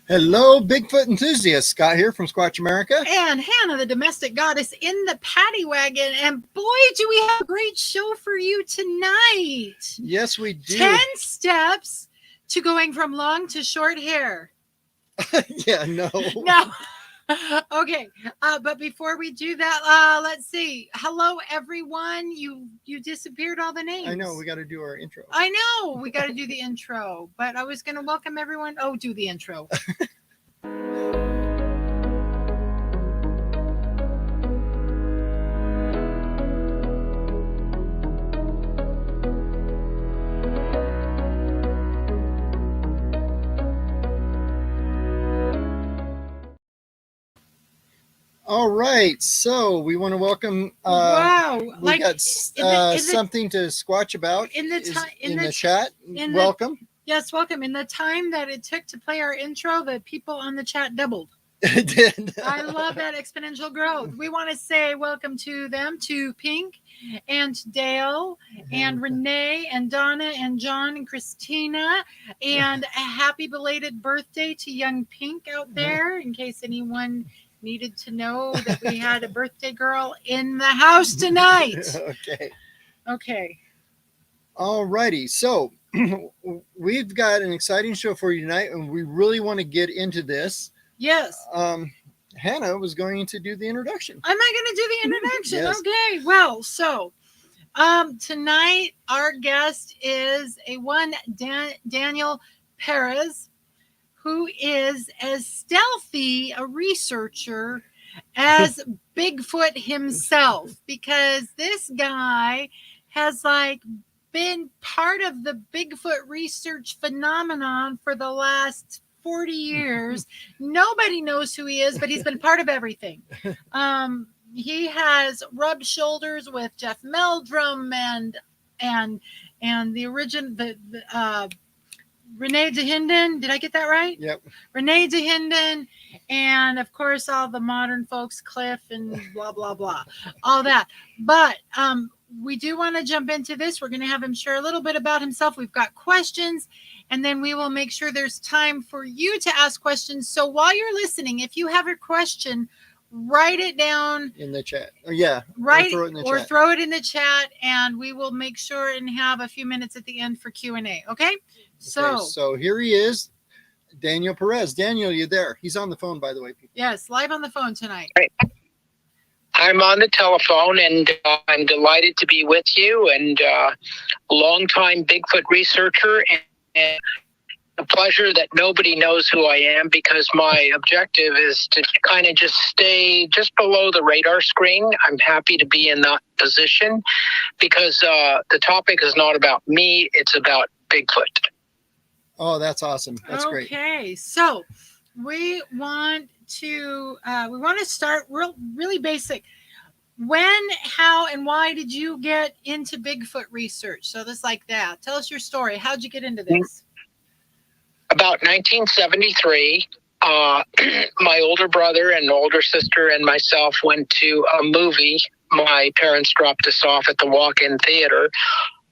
Hello, Bigfoot enthusiasts. Scott here from Squatch America. And Hannah, the domestic goddess, in the paddy wagon. And boy, do we have a great show for you tonight. Yes, we do. 10 steps to going from long to short hair. Yeah, no. No. Okay, but before we do that, let's see. Hello, everyone. You disappeared all the names. I know. We got to do our intro. I know. We got to do the intro. But I was going to welcome everyone. Oh, do the intro. All right. So we want to welcome. Wow. We got something to squatch about in the chat. Welcome. Yes, welcome. In the time that it took to play our intro, the people on the chat doubled. It did. I love that exponential growth. We want to say welcome to them, to Pink and Dale and Renee and Donna and John and Christina, and a happy belated birthday to young Pink out there, in case anyone needed to know that we had a birthday girl in the house tonight. Okay. All righty. So we've got an exciting show for you tonight, and we really want to get into this. Yes. Hannah was going to do the introduction. Am I going to do the introduction? Yes. Okay. Well, so tonight our guest is Daniel Perez, who is as stealthy a researcher as Bigfoot himself, because this guy has been part of the Bigfoot research phenomenon for the last 40 years. Nobody knows who he is, but he's been part of everything. He has rubbed shoulders with Jeff Meldrum and the original Renee DeHinden. Did I get that right? Yep. Renee DeHinden, and of course all the modern folks, Cliff and blah blah blah, all that. But we do want to jump into this. We're going to have him share a little bit about himself. We've got questions, and then we will make sure there's time for you to ask questions. So while you're listening, if you have a question, write it down in the chat. Throw it in the chat, and we will make sure and have a few minutes at the end for Q&A. Okay? So here he is, Daniel Perez. Daniel, you there? He's on the phone, by the way. Yes, live on the phone tonight. Right. I'm on the telephone, and I'm delighted to be with you, and longtime Bigfoot researcher, and a pleasure that nobody knows who I am, because my objective is to kind of just stay just below the radar screen. I'm happy to be in that position because the topic is not about me, it's about Bigfoot. Oh, that's awesome. That's great. Okay, so we want to start really basic. When, how, and why did you get into Bigfoot research? So this like that. Tell us your story. How'd you get into this? About 1973, my older brother and older sister and myself went to a movie. My parents dropped us off at the walk-in theater,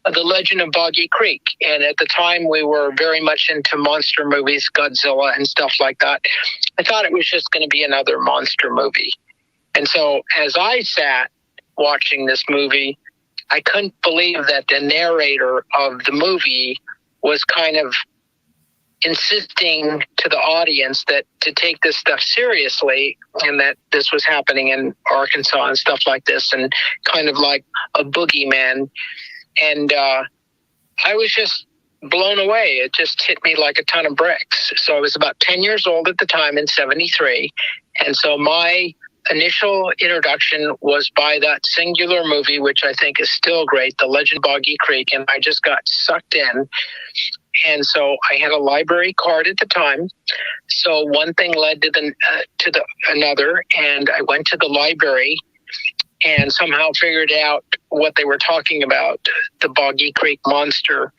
The Legend of Boggy Creek. And at the time, we were very much into monster movies, Godzilla and stuff like that. I thought it was just going to be another monster movie. And so as I sat watching this movie, I couldn't believe that the narrator of the movie was kind of insisting to the audience that to take this stuff seriously, and that this was happening in Arkansas and stuff like this, and kind of like a boogeyman. And I was just blown away. It just hit me like a ton of bricks. So I was about 10 years old at the time in 73. And so my initial introduction was by that singular movie, which I think is still great, The Legend of Boggy Creek. And I just got sucked in. And so I had a library card at the time. So one thing led to another. And I went to the library and somehow figured out what they were talking about. The Boggy Creek monster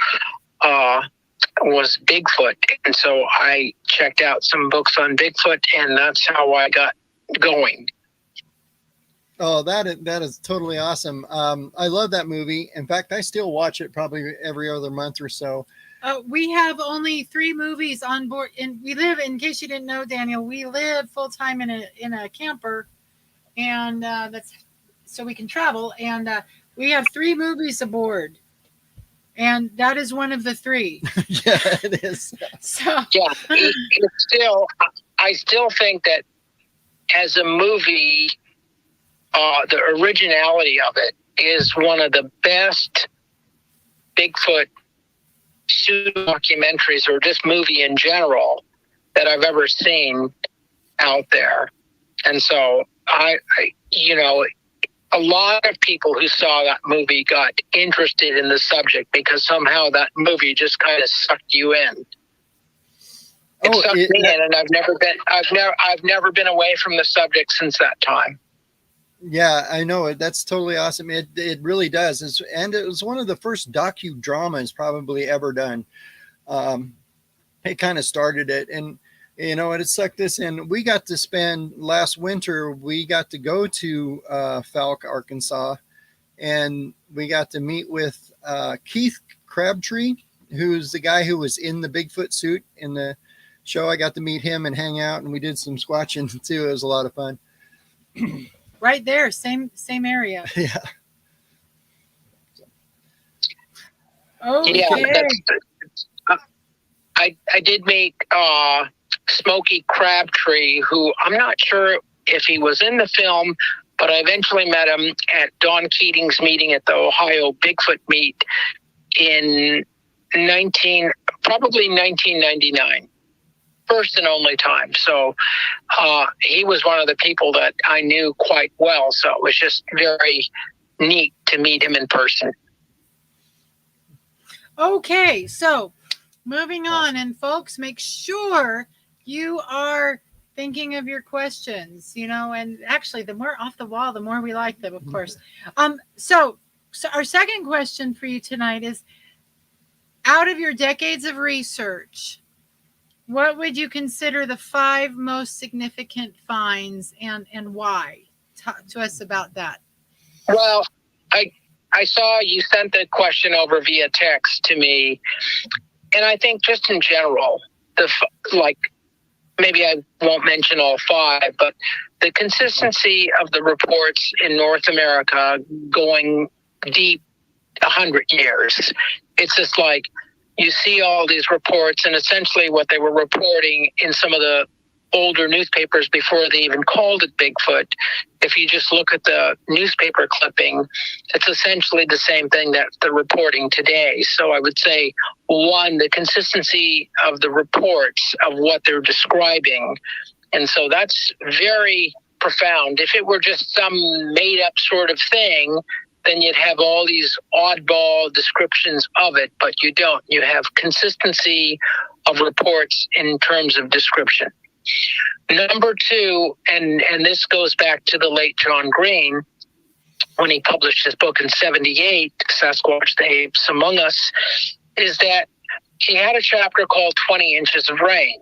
was Bigfoot. And so I checked out some books on Bigfoot, and that's how I got going. Oh, that is totally awesome. I love that movie. In fact, I still watch it probably every other month or so. We have only 3 movies on board, and we live. In case you didn't know, Daniel, we live full time in a camper, and that's so we can travel. And we have 3 movies aboard, and that is one of the 3. Yeah, it is. So Yeah, it's still. I still think that as a movie, the originality of it is one of the best Bigfoot documentaries, or just movie in general, that I've ever seen out there. And so I a lot of people who saw that movie got interested in the subject because somehow that movie just kind of sucked you in. It sucked me in, and I've never been away from the subject since that time. Yeah, I know it. That's totally awesome. It really does. And it was one of the first docudramas probably ever done. It kind of started it, and it sucked us in. We got to spend last winter. We got to go to Falk, Arkansas, and we got to meet with Keith Crabtree, who's the guy who was in the Bigfoot suit in the show. I got to meet him and hang out, and we did some squatching too. It was a lot of fun. right there, same area. Yeah. Okay. Yeah, I did meet Smokey Crabtree, who I'm not sure if he was in the film, but I eventually met him at Don Keating's meeting at the Ohio Bigfoot meet in probably 1999. First and only time. So he was one of the people that I knew quite well. So it was just very neat to meet him in person. Okay, so moving on, and folks, make sure you are thinking of your questions, and actually the more off the wall, the more we like them, of course. So our second question for you tonight is, out of your decades of research, what would you consider the 5 most significant finds, and why? Talk to us about that. Well, I saw you sent the question over via text to me, and I think just in general, maybe I won't mention all 5, but the consistency of the reports in North America going deep 100 years. It's just like you see all these reports, and essentially what they were reporting in some of the older newspapers before they even called it Bigfoot, if you just look at the newspaper clipping, it's essentially the same thing that they're reporting today. So I would say, 1, the consistency of the reports of what they're describing. And so that's very profound. If it were just some made up sort of thing, then you'd have all these oddball descriptions of it, but you don't. You have consistency of reports in terms of description. Number 2, and this goes back to the late John Green, when he published his book in 1978, Sasquatch, the Apes Among Us, is that he had a chapter called 20 Inches of Rain.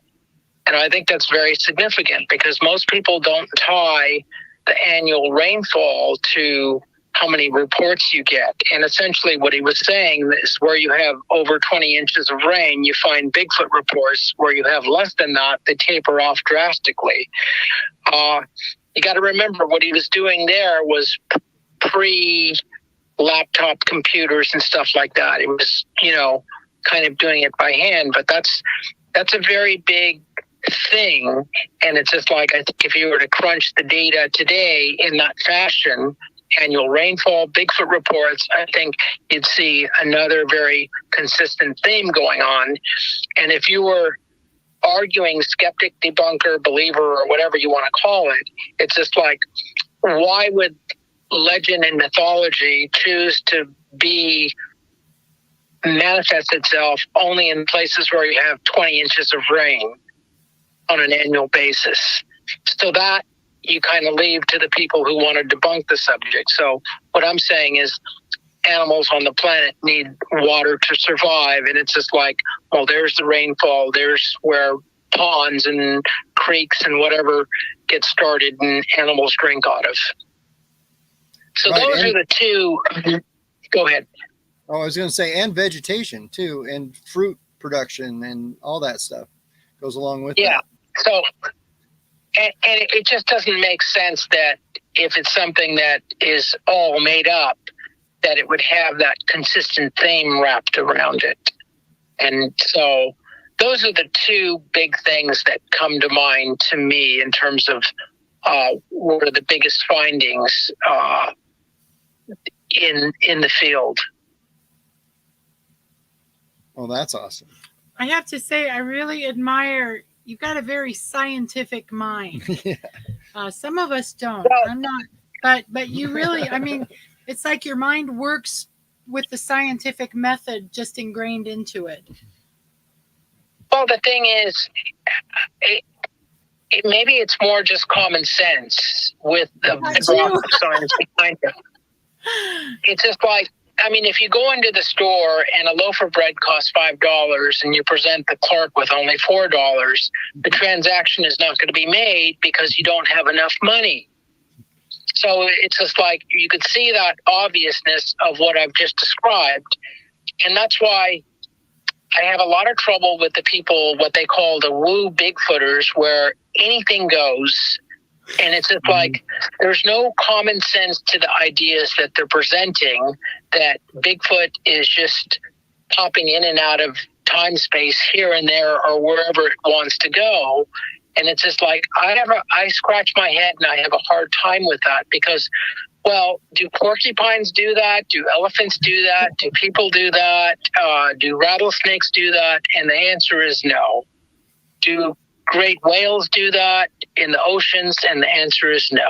And I think that's very significant because most people don't tie the annual rainfall to how many reports you get. And essentially what he was saying is where you have over 20 inches of rain, you find Bigfoot reports. Where you have less than that, they taper off drastically. You got to remember what he was doing there was pre-laptop computers and stuff like that. It was, kind of doing it by hand, but that's a very big thing. And it's just like, I think if you were to crunch the data today in that fashion, annual rainfall, Bigfoot reports, I think you'd see another very consistent theme going on. And if you were arguing skeptic, debunker, believer, or whatever you want to call it, it's just like, why would legend and mythology choose to manifest itself only in places where you have 20 inches of rain on an annual basis? So that you kind of leave to the people who want to debunk the subject. So what I'm saying is animals on the planet need water to survive. And it's just like, well, there's the rainfall. There's where ponds and creeks and whatever get started and animals drink out of. So right, those are the 2. Go ahead. Oh, I was going to say, and vegetation too, and fruit production and all that stuff goes along with Yeah. that. So, and it just doesn't make sense that if it's something that is all made up, that it would have that consistent theme wrapped around it. And so those are the two big things that come to mind to me in terms of what are the biggest findings in the field. Oh, that's awesome. I have to say, I really admire, you've got a very scientific mind. Yeah. Some of us don't. Well- I'm not, but you really, I mean, it's like your mind works with the scientific method just ingrained into it. Well, the thing is, maybe it's more just common sense with the rocket science behind it. It's just like, I mean, if you go into the store and a loaf of bread costs $5 and you present the clerk with only $4, the transaction is not going to be made because you don't have enough money. So it's just like you could see that obviousness of what I've just described. And that's why I have a lot of trouble with the people, what they call the woo Bigfooters, where anything goes. And it's just like there's no common sense to the ideas that they're presenting, that Bigfoot is just popping in and out of time space here and there or wherever it wants to go. And it's just like I scratch my head and I have a hard time with that because, well, do porcupines do that? Do elephants do that? Do people do that? Do rattlesnakes do that? And the answer is no. Do great whales do that in the oceans? And the answer is no.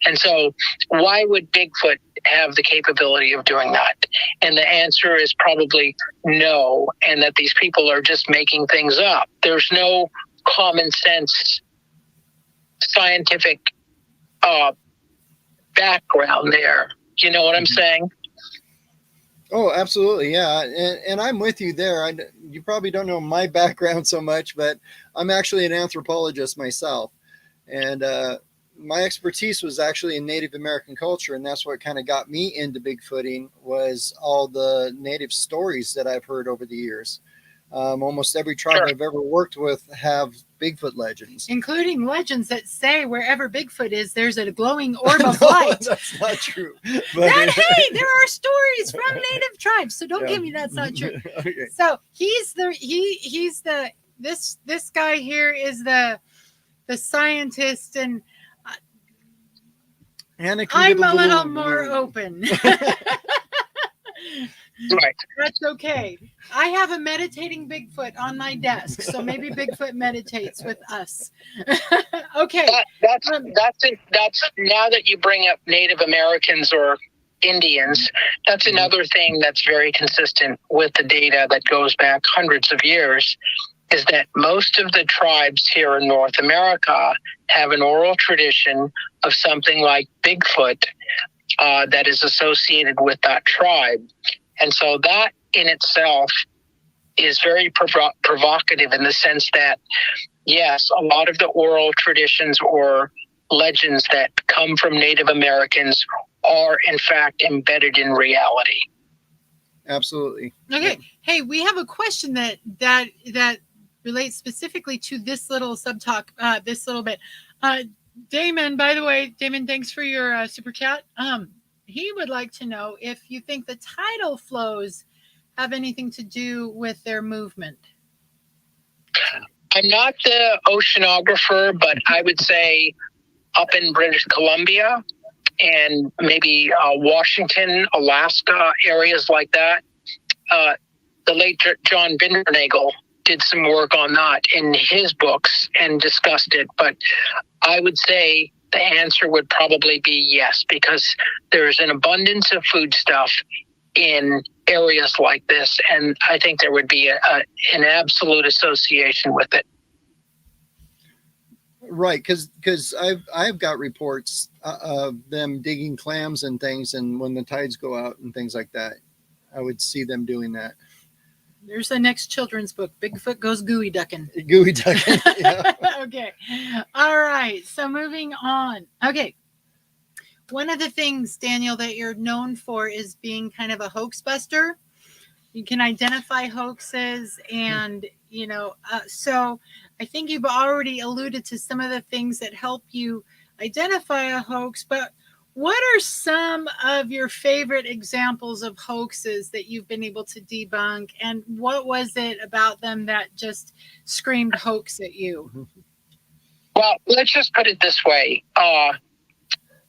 And so why would Bigfoot have the capability of doing that? And the answer is probably no, and that these people are just making things up. There's no common sense scientific background there. You know what I'm saying? Oh, absolutely. Yeah. And I'm with you there. You probably don't know my background so much, but I'm actually an anthropologist myself. And my expertise was actually in Native American culture. And that's what kind of got me into Bigfooting was all the Native stories that I've heard over the years. Almost every tribe Sure. I've ever worked with have Bigfoot legends. Including legends that say wherever Bigfoot is, there's a glowing orb of No, light. that's not true. But Hey, there are stories from Native tribes, so don't Yeah. give me that's not true. Okay. So he's this guy here is the scientist, and Anna can I'm get a little more weird. open. Right. That's okay. I have a meditating Bigfoot on my desk, so maybe Bigfoot meditates with us. Okay. That's it. That's now that you bring up Native Americans or Indians, that's another thing that's very consistent with the data that goes back hundreds of years, is that most of the tribes here in North America have an oral tradition of something like Bigfoot that is associated with that tribe. And so that in itself is very provocative in the sense that, yes, a lot of the oral traditions or legends that come from Native Americans are in fact embedded in reality. Absolutely. Okay. Hey, we have a question that relates specifically to this little subtalk, this little bit. Damon, by the way, Damon, thanks for your super chat. He would like to know if you think the tidal flows have anything to do with their movement. I'm not the oceanographer, but I would say up in British Columbia and maybe Washington, Alaska, areas like that. The late John Bindernagel did some work on that in his books and discussed it. But I would say the answer would probably be yes, because there's an abundance of foodstuff in areas like this, and I think there would be an absolute association with it. Right, because I've got reports of them digging clams and things, and when the tides go out and things like that, I would see them doing that. There's the next children's book. Bigfoot goes gooey ducking. Gooey ducking. Yeah. Okay. All right. So moving on. Okay. One of the things, Daniel, that you're known for is being kind of a hoax buster. You can identify hoaxes, and so I think you've already alluded to some of the things that help you identify a hoax. But what are some of your favorite examples of hoaxes that you've been able to debunk, and what was it about them that just screamed hoax at you? Well, let's just put it this way.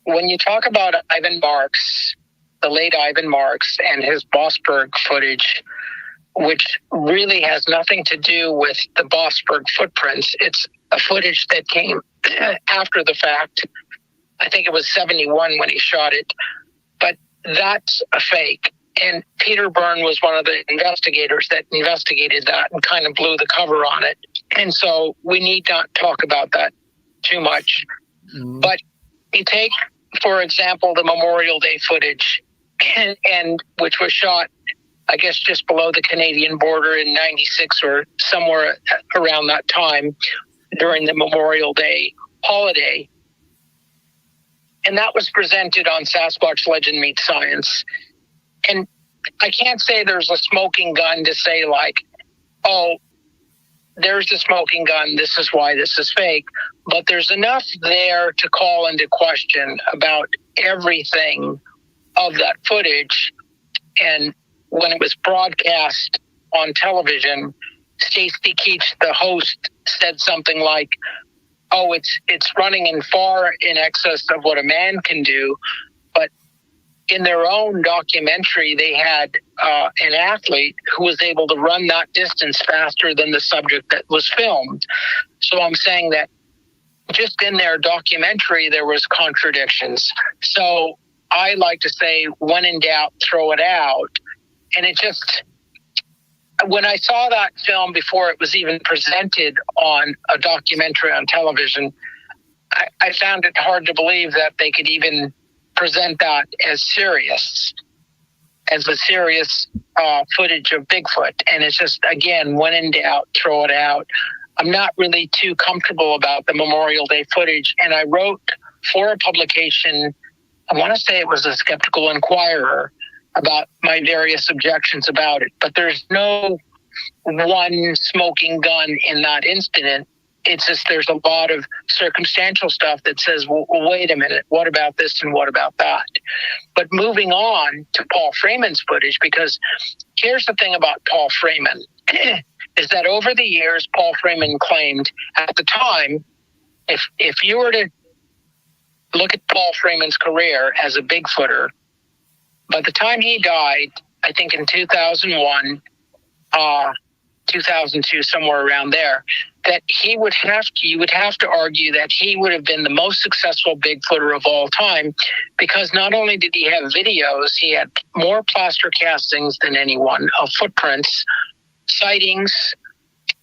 When you talk about Ivan Marks, the late Ivan Marks, and his Bossberg footage, which really has nothing to do with the Bossberg footprints, it's a footage that came after the fact. I think it was 71 when he shot it, but that's a fake. And Peter Byrne was one of the investigators that investigated that and kind of blew the cover on it. And so we need not talk about that too much. Mm-hmm. But you take, for example, the Memorial Day footage, and which was shot, I guess, just below the Canadian border in 96 or somewhere around that time during the Memorial Day holiday. And that was presented on Sasquatch Legend Meets Science. And I can't say there's a smoking gun to say, like, oh, there's the smoking gun, this is why this is fake. But there's enough there to call into question about everything of that footage. And when it was broadcast on television, Stacy Keach, the host, said something like, oh, it's running in far in excess of what a man can do. But in their own documentary, they had an athlete who was able to run that distance faster than the subject that was filmed. So I'm saying that just in their documentary, there was contradictions. So I like to say, when in doubt, throw it out. And it just, when I saw that film before it was even presented on a documentary on television, I found it hard to believe that they could even present that as a serious footage of Bigfoot. And it's just, again, when in doubt, throw it out. I'm not really too comfortable about the Memorial Day footage. And I wrote for a publication, I want to say it was a Skeptical Inquirer, about my various objections about it. But there's no one smoking gun in that incident. It's just there's a lot of circumstantial stuff that says, well, wait a minute, what about this and what about that? But moving on to Paul Freeman's footage, because here's the thing about Paul Freeman, is that over the years, Paul Freeman claimed at the time, if you were to look at Paul Freeman's career as a Bigfooter, by the time he died, I think in 2001, 2002, somewhere around there, that you would have to argue that he would have been the most successful Bigfooter of all time, because not only did he have videos, he had more plaster castings than anyone of footprints, sightings,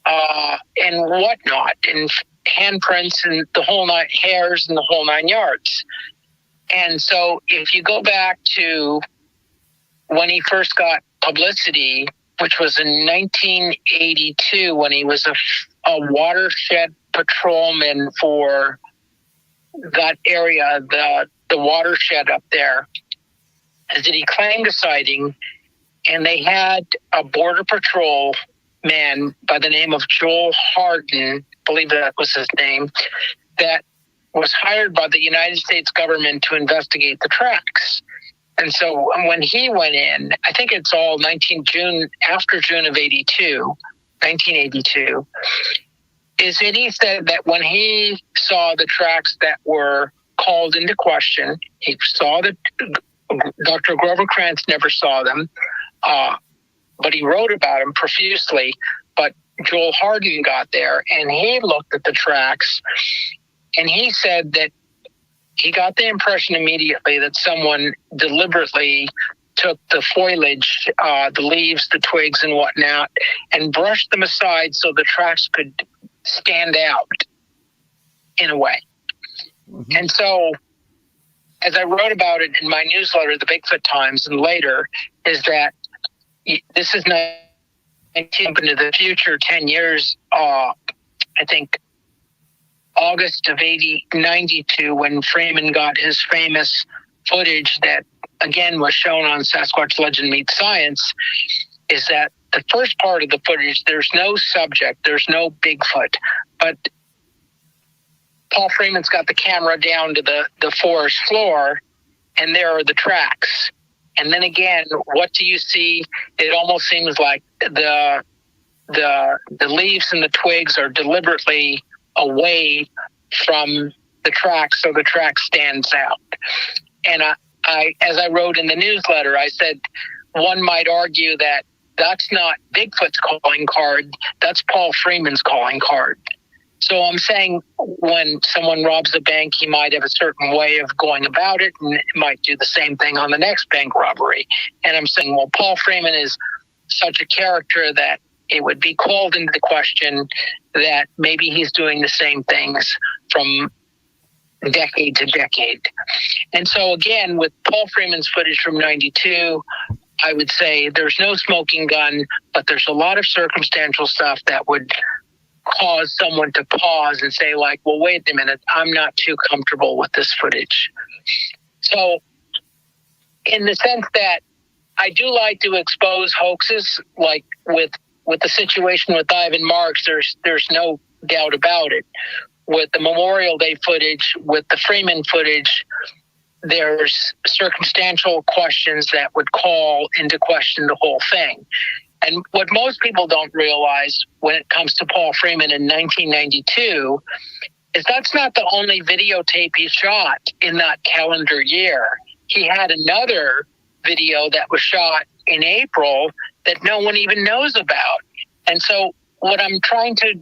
and whatnot, and handprints and the whole nine, hairs and the whole 9 yards. And so if you go back to when he first got publicity, which was in 1982, when he was a watershed patrolman for that area, the watershed up there, is that he claimed a sighting, and they had a border patrol man by the name of Joel Harden, I believe that was his name, that was hired by the United States government to investigate the tracks. And so when he went in, I think it's all after June of 1982, is that he said that when he saw the tracks that were called into question, he saw that Dr. Grover Krantz never saw them, but he wrote about them profusely. But Joel Harden got there, and he looked at the tracks, and he said that he got the impression immediately that someone deliberately took the foliage, the leaves, the twigs and whatnot, and brushed them aside so the tracks could stand out in a way. Mm-hmm. And so, as I wrote about it in my newsletter, the Bigfoot Times, and later, is that this is not into the future, 10 years, I think, August of 92, when Freeman got his famous footage that, again, was shown on Sasquatch Legend Meets Science. is that the first part of the footage, there's no subject, there's no Bigfoot, but Paul Freeman's got the camera down to the forest floor, and there are the tracks. And then again, what do you see? It almost seems like the leaves and the twigs are deliberately away from the tracks, so the track stands out. And I, as I wrote in the newsletter, I said, one might argue that that's not Bigfoot's calling card, that's Paul Freeman's calling card. So I'm saying when someone robs a bank, he might have a certain way of going about it, and might do the same thing on the next bank robbery. And I'm saying, well, Paul Freeman is such a character that it would be called into the question that maybe he's doing the same things from decade to decade. And so again, with Paul Freeman's footage from 92, I would say there's no smoking gun, but there's a lot of circumstantial stuff that would cause someone to pause and say, like, well, wait a minute, I'm not too comfortable with this footage. So in the sense that I do like to expose hoaxes, like with the situation with Ivan Marks, there's no doubt about it. With the Memorial Day footage, with the Freeman footage, there's circumstantial questions that would call into question the whole thing. And what most people don't realize when it comes to Paul Freeman in 1992 is that's not the only videotape he shot in that calendar year. He had another video that was shot in April that no one even knows about. And so what I'm trying to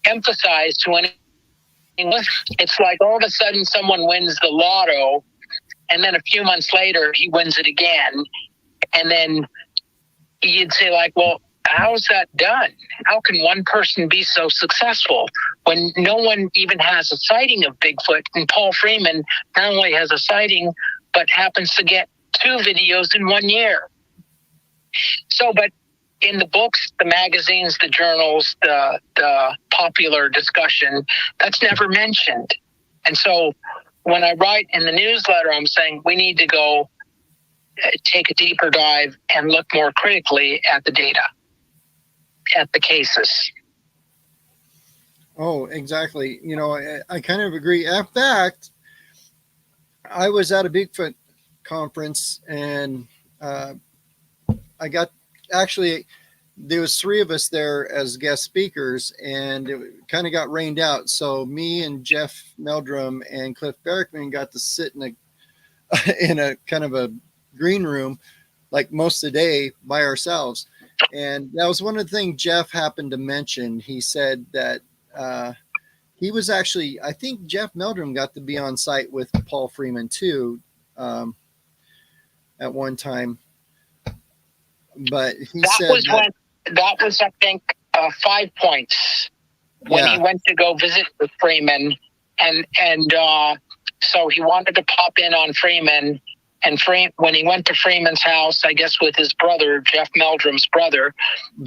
emphasize to anyone, it's like all of a sudden someone wins the lotto, and then a few months later he wins it again. And then you'd say, like, well, how's that done? How can one person be so successful when no one even has a sighting of Bigfoot? And Paul Freeman not only has a sighting, but happens to get 2 videos in 1 year. So, but in the books, the magazines, the journals, the popular discussion, that's never mentioned. And so when I write in the newsletter, I'm saying we need to go take a deeper dive and look more critically at the data, at the cases. Oh, exactly. You know, I kind of agree. In fact, I was at a Bigfoot conference, and I got, actually, there was 3 of us there as guest speakers, and it kind of got rained out. So me and Jeff Meldrum and Cliff Berkman got to sit in a kind of a green room like most of the day by ourselves. And that was one of the things Jeff happened to mention. He said that he was actually, I think Jeff Meldrum got to be on site with Paul Freeman too at one time. But he said that was, I think, 5 Points when he went to go visit with Freeman, and so he wanted to pop in on Freeman. And when he went to Freeman's house, I guess with his brother, Jeff Meldrum's brother,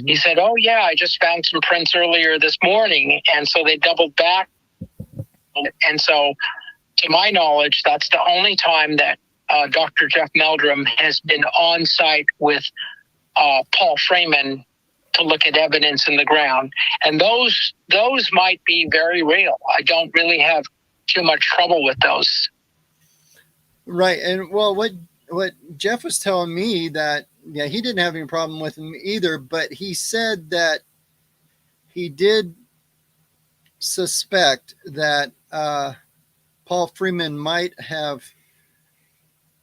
he said, "Oh yeah, I just found some prints earlier this morning." And so they doubled back. And so, to my knowledge, that's the only time that Dr. Jeff Meldrum has been on site with Paul Freeman to look at evidence in the ground. And those might be very real. I don't really have too much trouble with those. Right. And well, what Jeff was telling me that, yeah, he didn't have any problem with him either, but he said that he did suspect that Paul Freeman might have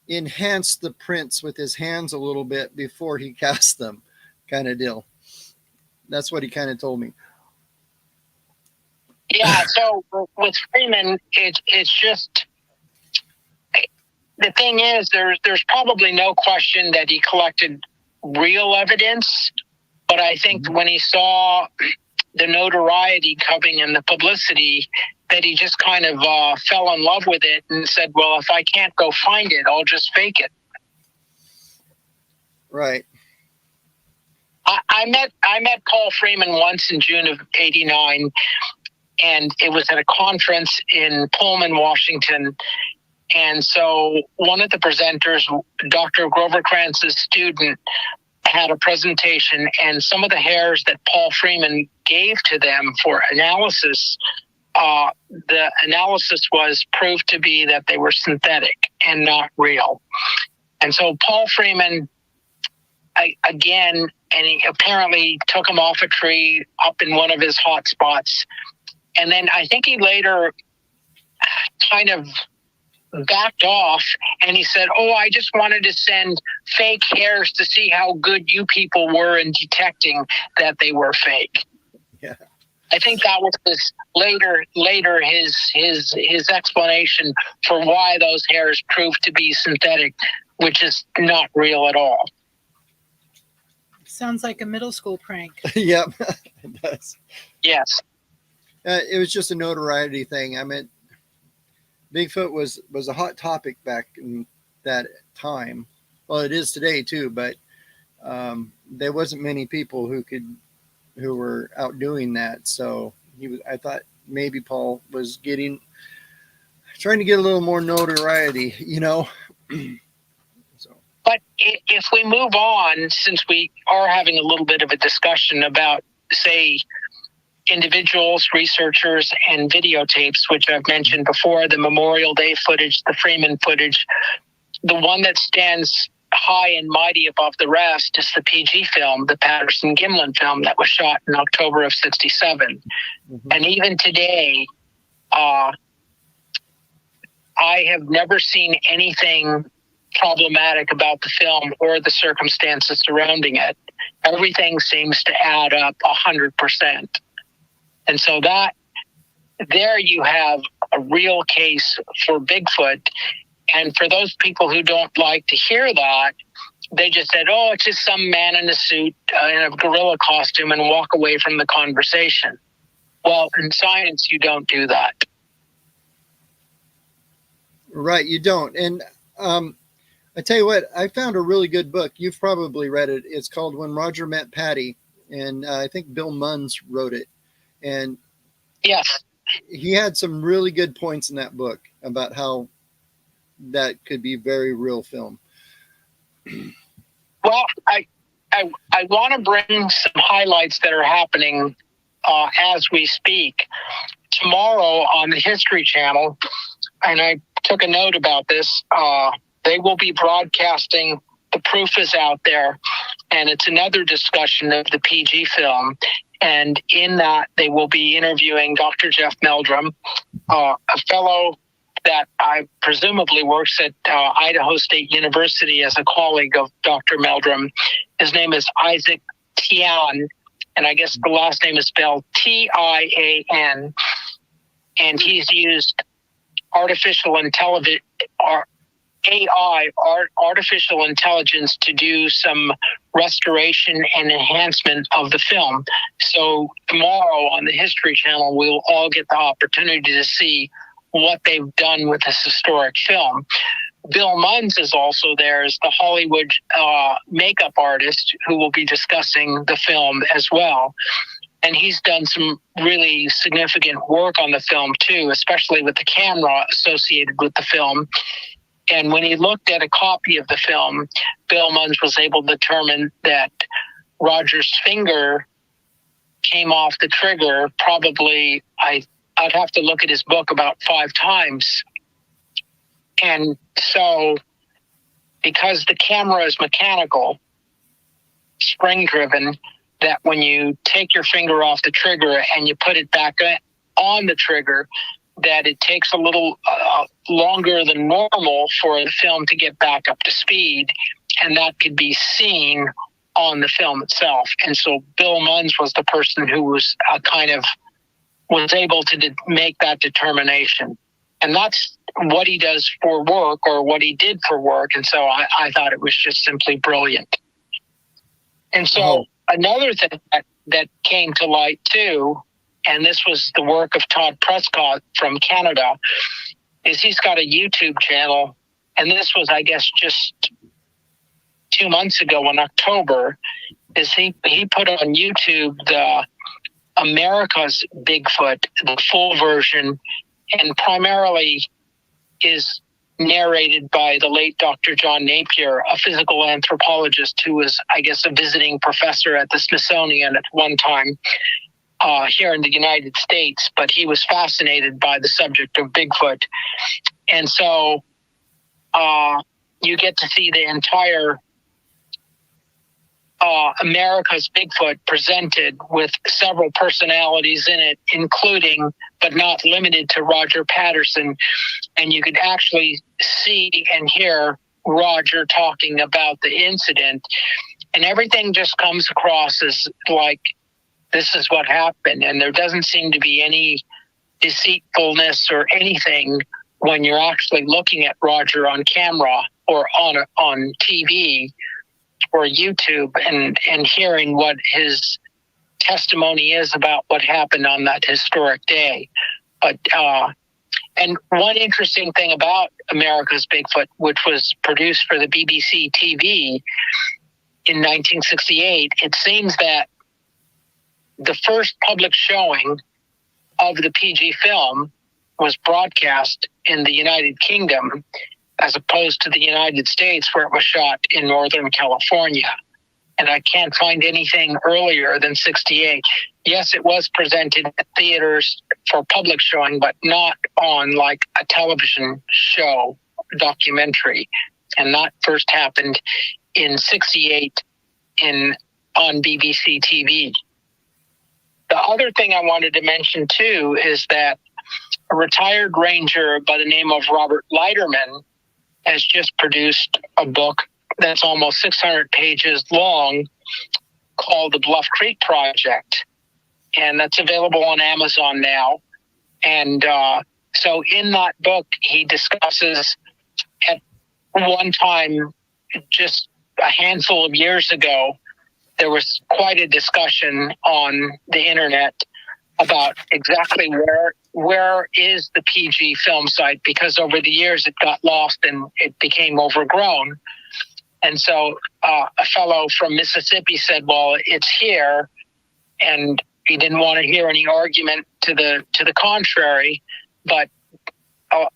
enhanced the prints with his hands a little bit before he cast them, kind of deal. That's what he kind of told me. Yeah. So with Freeman, it's just, the thing is, there's probably no question that he collected real evidence, but I think when he saw the notoriety coming and the publicity, that he just kind of fell in love with it and said, well, if I can't go find it, I'll just fake it. Right. I met Paul Freeman once in June of '89, and it was at a conference in Pullman, Washington. And so one of the presenters, Dr. Grover Kranz's student, had a presentation, and some of the hairs that Paul Freeman gave to them for analysis, the analysis was proved to be that they were synthetic and not real. And so Paul Freeman, again, and he apparently took them off a tree up in one of his hot spots. And then I think he later kind of backed off, and he said, I just wanted to send fake hairs to see how good you people were in detecting that they were fake. Yeah. I think that was his later his explanation for why those hairs proved to be synthetic, which is not real at all. Sounds like a middle school prank. Yep, it does. Yes. It was just a notoriety thing. I mean, Bigfoot was a hot topic back in that time. Well, it is today too, but there wasn't many people who were out doing that. So I thought maybe Paul was trying to get a little more notoriety, So. But if we move on, since we are having a little bit of a discussion about, say, individuals, researchers, and videotapes, which I've mentioned before, the Memorial Day footage, the Freeman footage, the one that stands high and mighty above the rest is the PG film, the Patterson-Gimlin film that was shot in October of 1967. Mm-hmm. And even today, I have never seen anything problematic about the film or the circumstances surrounding it. Everything seems to add up 100%. And so there you have a real case for Bigfoot. And for those people who don't like to hear that, they just said, it's just some man in a suit in a gorilla costume, and walk away from the conversation. Well, in science, you don't do that. Right, you don't. And I tell you what, I found a really good book. You've probably read it. It's called When Roger Met Patty. And I think Bill Munns wrote it. And yes, he had some really good points in that book about how that could be very real film. Well, I want to bring some highlights that are happening as we speak. Tomorrow on the History Channel, and I took a note about this, they will be broadcasting The Proof Is Out There, and it's another discussion of the PG film. And in that, they will be interviewing Dr. Jeff Meldrum, a fellow that I presumably works at Idaho State University as a colleague of Dr. Meldrum. His name is Isaac Tian, and I guess the last name is spelled Tian. And he's used artificial intelligence, artificial intelligence, to do some restoration and enhancement of the film. So tomorrow on the History Channel, we'll all get the opportunity to see what they've done with this historic film. Bill Munns is also there as the Hollywood makeup artist who will be discussing the film as well. And he's done some really significant work on the film too, especially with the camera associated with the film. And when he looked at a copy of the film, Bill Munns was able to determine that Roger's finger came off the trigger probably, I'd have to look at his book, about 5 times. And so because the camera is mechanical, spring-driven, that when you take your finger off the trigger and you put it back on the trigger, that it takes a little longer than normal for the film to get back up to speed, and that could be seen on the film itself. And so Bill Munns was the person who was was able to make that determination. And that's what he does for work, or what he did for work. And so I thought it was just simply brilliant. And so another thing that came to light too, and this was the work of Todd Prescott from Canada, is he's got a YouTube channel. And this was, I guess, just 2 months ago in October, is he put on YouTube the America's Bigfoot, the full version, and primarily is narrated by the late Dr. John Napier, a physical anthropologist who was, I guess, a visiting professor at the Smithsonian at one time here in the United States, but he was fascinated by the subject of Bigfoot. And so you get to see the entire America's Bigfoot presented with several personalities in it, including, but not limited to, Roger Patterson. And you could actually see and hear Roger talking about the incident, and everything just comes across as like, this is what happened. And there doesn't seem to be any deceitfulness or anything when you're actually looking at Roger on camera or on TV or YouTube and hearing what his testimony is about what happened on that historic day. But and one interesting thing about America's Bigfoot, which was produced for the BBC TV in 1968, it seems that the first public showing of the PG film was broadcast in the United Kingdom, as opposed to the United States, where it was shot in Northern California. And I can't find anything earlier than 68. Yes, it was presented at theaters for public showing, but not on like a television show documentary. And that first happened in 68 on BBC TV. The other thing I wanted to mention too is that a retired ranger by the name of Robert Leiterman has just produced a book that's almost 600 pages long called The Bluff Creek Project. And that's available on Amazon now. And so in that book, he discusses at one time, just a handful of years ago, there was quite a discussion on the internet about exactly where is the PG film site, because over the years it got lost and it became overgrown. And so a fellow from Mississippi said, well, it's here. And he didn't want to hear any argument to the contrary. But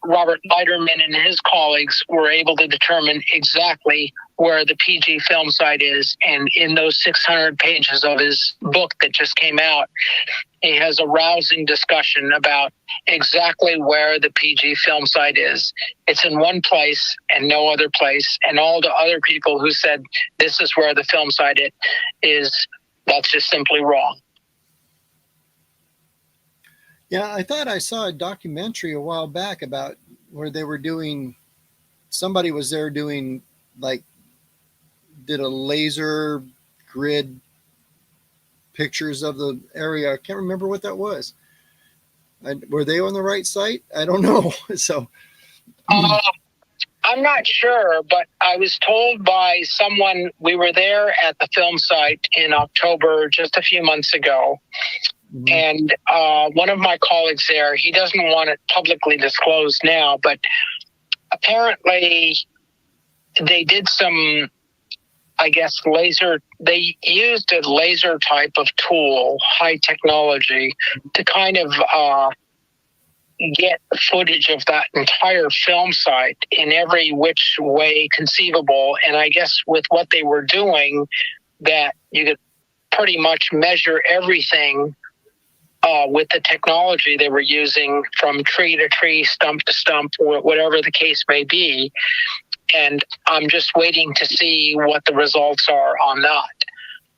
Robert Leiterman and his colleagues were able to determine exactly where the PG film site is. And in those 600 pages of his book that just came out, he has a rousing discussion about exactly where the PG film site is. It's in one place and no other place. And all the other people who said this is where the film site is, that's just simply wrong. Yeah, I thought I saw a documentary a while back about where they were doing, somebody was there doing did a laser grid pictures of the area. I can't remember what that was. Were they on the right site? I don't know. So I'm not sure, but I was told by someone, we were there at the film site in October, just a few months ago. Mm-hmm. And one of my colleagues there, he doesn't want it publicly disclosed now, but apparently they did some, I guess, they used a laser type of tool, high technology, to kind of get footage of that entire film site in every which way conceivable. And I guess with what they were doing, that you could pretty much measure everything with the technology they were using, from tree to tree, stump to stump, or whatever the case may be. And I'm just waiting to see what the results are on that.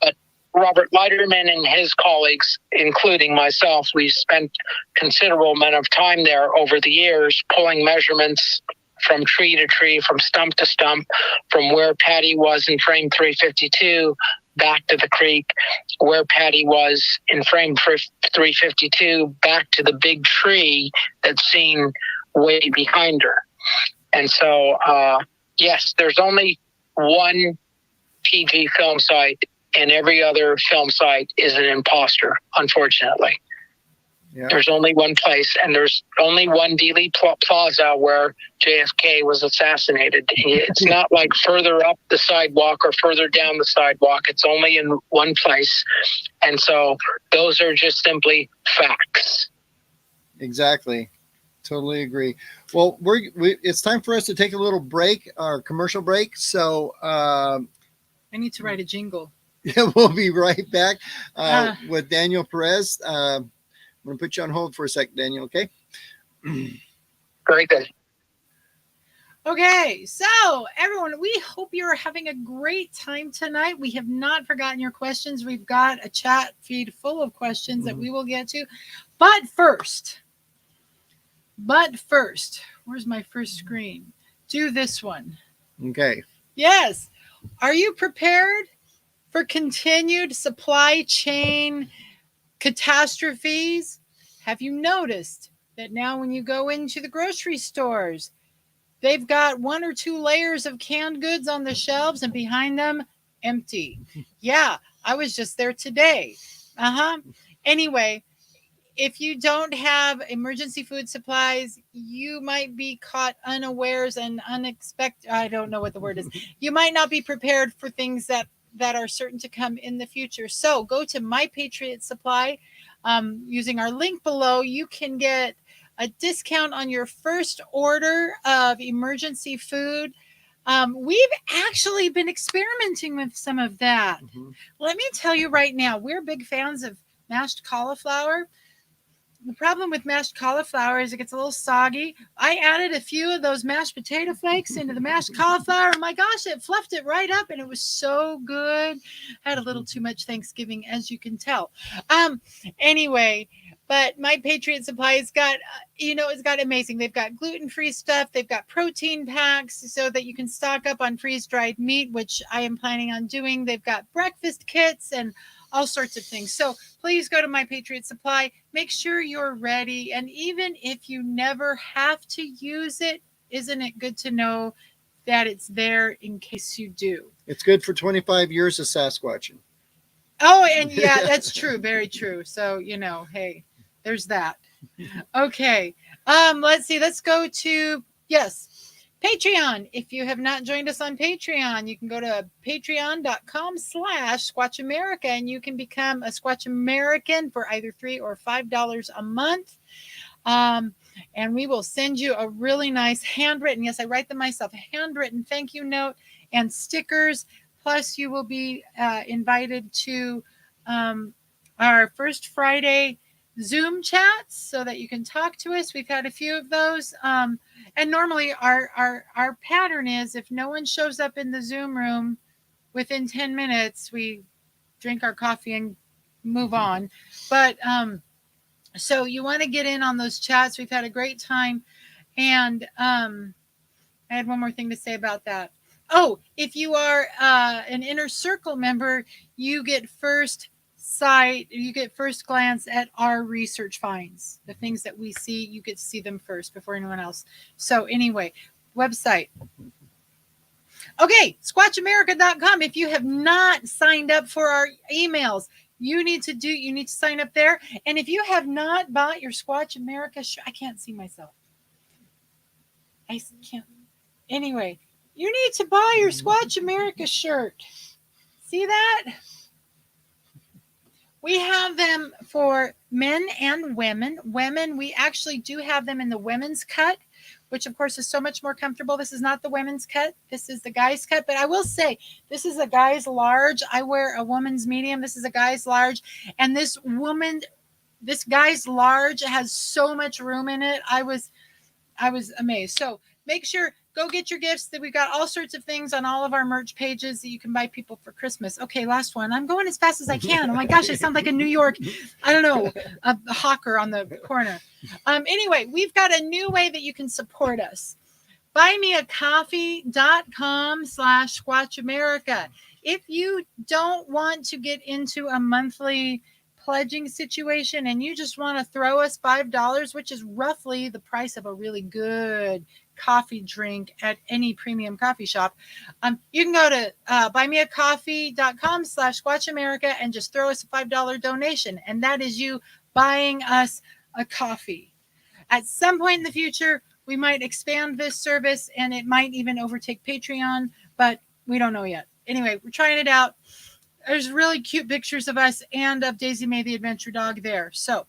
But Robert Leiterman and his colleagues, including myself, we spent considerable amount of time there over the years, pulling measurements from tree to tree, from stump to stump, from where Patty was in frame 352 back to the creek, where Patty was in frame 352 back to the big tree that's seen way behind her. And so, yes, there's only one PG film site, and every other film site is an imposter, unfortunately. Yeah. There's only one place, and there's only one Dealey Plaza where JFK was assassinated. It's not like further up the sidewalk or further down the sidewalk. It's only in one place. And so those are just simply facts. Exactly. Totally agree. Well, it's time for us to take a little break, our commercial break. So I need to write a jingle. yeah, we'll be right back with Daniel Perez. I'm going to put you on hold for a sec, Daniel, okay? Very good. Okay, so everyone, we hope you're having a great time tonight. We have not forgotten your questions. We've got a chat feed full of questions that we will get to. But first, where's my first screen? Do this one. Okay. Yes. Are you prepared for continued supply chain catastrophes? Have you noticed that now when you go into the grocery stores, they've got 1 or 2 layers of canned goods on the shelves and behind them, empty? Yeah, I was just there today. Anyway, if you don't have emergency food supplies, you might be caught unawares and unexpected. I don't know what the word is. You might not be prepared for things that are certain to come in the future. So go to My Patriot Supply. Using our link below, you can get a discount on your first order of emergency food. We've actually been experimenting with some of that. Let me tell you right now, we're big fans of mashed cauliflower. The problem with mashed cauliflower is it gets a little soggy. I added a few of those mashed potato flakes into the mashed cauliflower. Oh my gosh, it fluffed it right up and it was so good. I had a little too much Thanksgiving, as you can tell. Anyway, but My Patriot Supply has got, it's got amazing. They've got gluten-free stuff. They've got protein packs so that you can stock up on freeze-dried meat, which I am planning on doing. They've got breakfast kits and all sorts of things. So please go to My Patriot Supply. Make sure you're ready. And even if you never have to use it, isn't it good to know that it's there in case you do? It's good for 25 years of Sasquatching. Oh, and yeah, that's true. Very true. So, hey, there's that. Okay. Let's see. Let's go to, yes, Patreon. If you have not joined us on Patreon, you can go to patreon.com/Squatch America and you can become a Squatch American for either $3 or $5 a month. And we will send you a really nice handwritten, yes, I write them myself, a handwritten thank you note and stickers. Plus, you will be invited to our first Friday Zoom chats so that you can talk to us. We've had a few of those. And normally our pattern is if no one shows up in the Zoom room within 10 minutes, we drink our coffee and move on. But so you want to get in on those chats. We've had a great time. And I had one more thing to say about that. Oh, if you are an Inner Circle member, you get first glance at our research finds. The things that we see, you get to see them first before anyone else. So anyway, website. Okay, squatchamerica.com. If you have not signed up for our emails, you need to sign up there. And if you have not bought your Squatch America I can't see myself. I can't. Anyway, you need to buy your Squatch America shirt. See that? We have them for men and women. Women, we actually do have them in the women's cut, which of course is so much more comfortable. This is not the women's cut. This is the guy's cut. But I will say, this is a guy's large. I wear a woman's medium. This is a guy's large. And this guy's large has so much room in it. I was amazed. So make sure, go get your gifts. That we've got all sorts of things on all of our merch pages that you can buy people for Christmas. Okay, last one. I'm going as fast as I can. Oh my gosh, I sound like a New York, I don't know, a hawker on the corner. Anyway, we've got a new way that you can support us. Buymeacoffee.com/Squatch America. If you don't want to get into a monthly pledging situation and you just want to throw us $5, which is roughly the price of a really good coffee drink at any premium coffee shop, you can go to buymeacoffee.com/Squatch America and just throw us a $5 donation. And that is you buying us a coffee. At some point in the future, we might expand this service and it might even overtake Patreon, but we don't know yet. Anyway, we're trying it out. There's really cute pictures of us and of Daisy Mae the Adventure Dog there. So,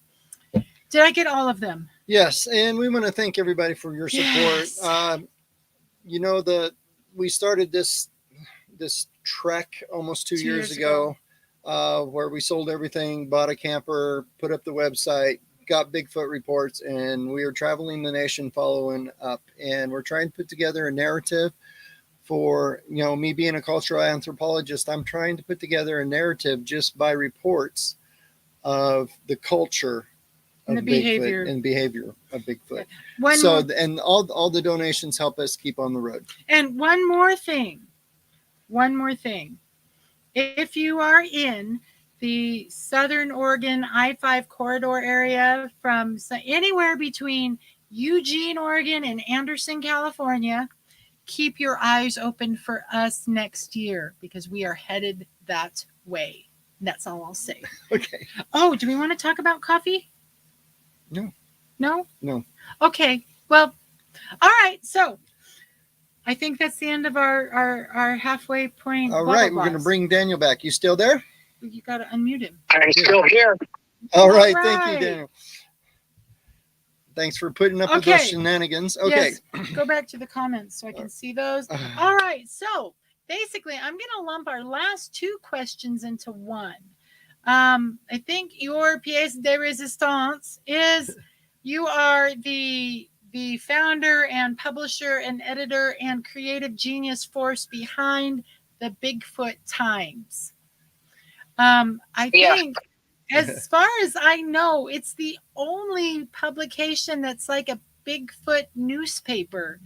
did I get all of them? Yes, and we want to thank everybody for your support. Yes. You know, we started this trek almost 2 years ago, where we sold everything, bought a camper, put up the website, got Bigfoot reports, and we are traveling the nation following up. And we're trying to put together a narrative for, me being a cultural anthropologist. I'm trying to put together a narrative just by reports of the culture of And the behavior. Bigfoot and behavior of Bigfoot. Yeah. And all the donations help us keep on the road. And one more thing. If you are in the Southern Oregon I-5 corridor area from anywhere between Eugene, Oregon and Anderson, California, keep your eyes open for us next year because we are headed that way. That's all I'll say. Okay. Oh, do we want to talk about coffee? No. No? No. Okay. Well, all right. So I think that's the end of our halfway point. All right. We're going to bring Daniel back. You still there? You got to unmute him. I'm still here. All right. Thank you, Daniel. Thanks for putting up with those shenanigans. Okay. Yes. Go back to the comments so I can see those. All right. So basically, I'm going to lump our last two questions into one. I think your pièce de résistance is you are the founder and publisher and editor and creative genius force behind the Bigfoot Times. I think, as far as I know, it's the only publication that's like a Bigfoot newspaper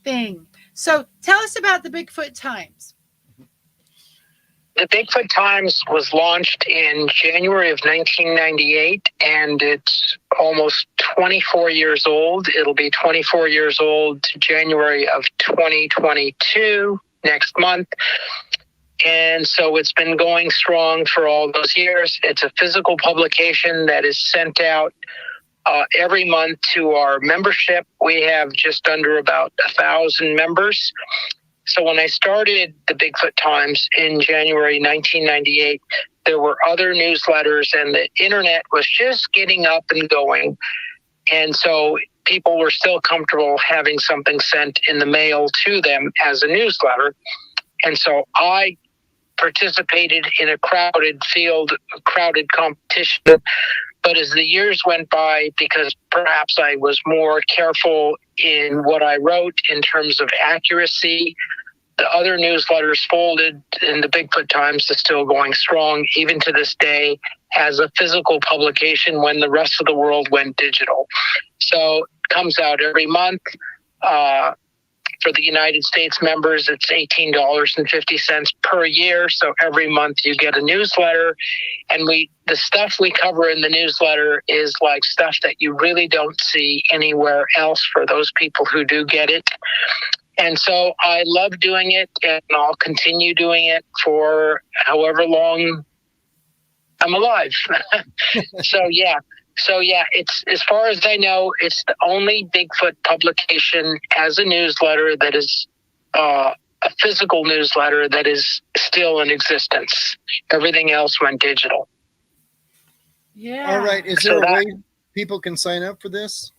thing. So tell us about the Bigfoot Times. The Bigfoot Times was launched in January of 1998, and it's almost 24 years old. It'll be 24 years old January of 2022, next month. And so it's been going strong for all those years. It's a physical publication that is sent out every month to our membership. We have just under about 1,000 members. So when I started the Bigfoot Times in January 1998, there were other newsletters and the internet was just getting up and going. And so people were still comfortable having something sent in the mail to them as a newsletter. And so I participated in a crowded competition. But as the years went by, because perhaps I was more careful in what I wrote in terms of accuracy, the other newsletters folded, and the Bigfoot Times is still going strong, even to this day, as a physical publication when the rest of the world went digital. So it comes out every month. For the United States members, it's $18.50 per year. So every month you get a newsletter. And the stuff we cover in the newsletter is like stuff that you really don't see anywhere else for those people who do get it. And so I love doing it, and I'll continue doing it for however long I'm alive. So it's, as far as I know, it's the only Bigfoot publication as a newsletter that is a physical newsletter that is still in existence. Everything else went digital. Yeah. All right. Is there a way people can sign up for this?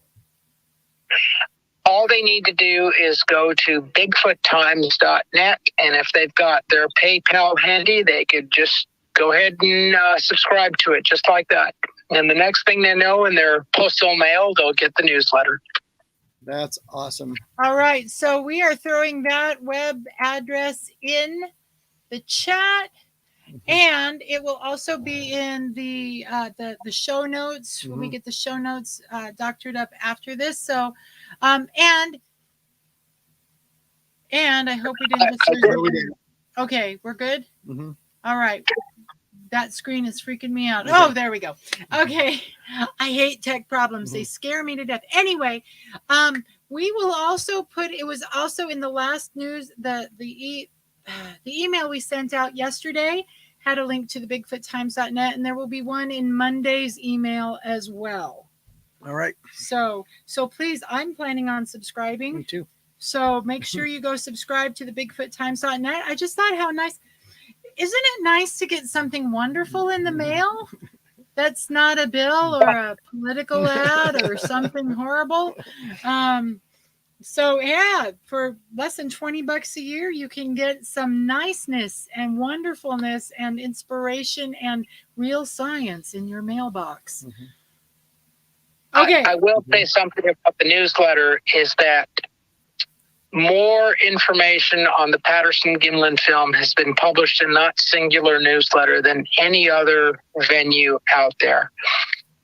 All they need to do is go to bigfoottimes.net, and if they've got their PayPal handy, they could just go ahead and subscribe to it just like that. And the next thing they know, in their postal mail, they'll get the newsletter. That's awesome. All right. So we are throwing that web address in the chat, and it will also be in the show notes when we get the show notes doctored up after this. So, and I hope we didn't just. Okay, we're good. Mm-hmm. All right. That screen is freaking me out. Oh, there we go. Okay. I hate tech problems. They scare me to death. Anyway, we will also it was also in the last news, the email we sent out yesterday had a link to the bigfoottimes.net, and there will be one in Monday's email as well. All right. So please, I'm planning on subscribing. Me too. So make sure you go subscribe to the bigfoottimes.net. I just thought how nice. Isn't it nice to get something wonderful in the mail? That's not a bill or a political ad or something horrible. So yeah, for less than $20 a year, you can get some niceness and wonderfulness and inspiration and real science in your mailbox. Mm-hmm. Okay. I will say something about the newsletter is that more information on the Patterson-Gimlin film has been published in that singular newsletter than any other venue out there.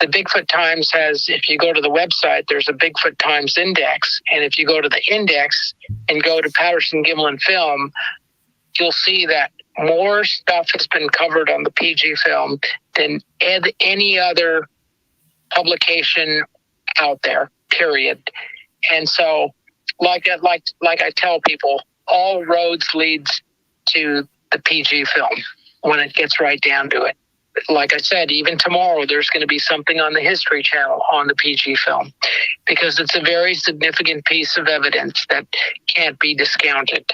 The Bigfoot Times has, if you go to the website, there's a Bigfoot Times index. And if you go to the index and go to Patterson-Gimlin film, you'll see that more stuff has been covered on the PG film than any other publication out there, period. And so, like I tell people, all roads leads to the PG film when it gets right down to it. Like I said, even tomorrow, there's going to be something on the History Channel on the PG film because it's a very significant piece of evidence that can't be discounted.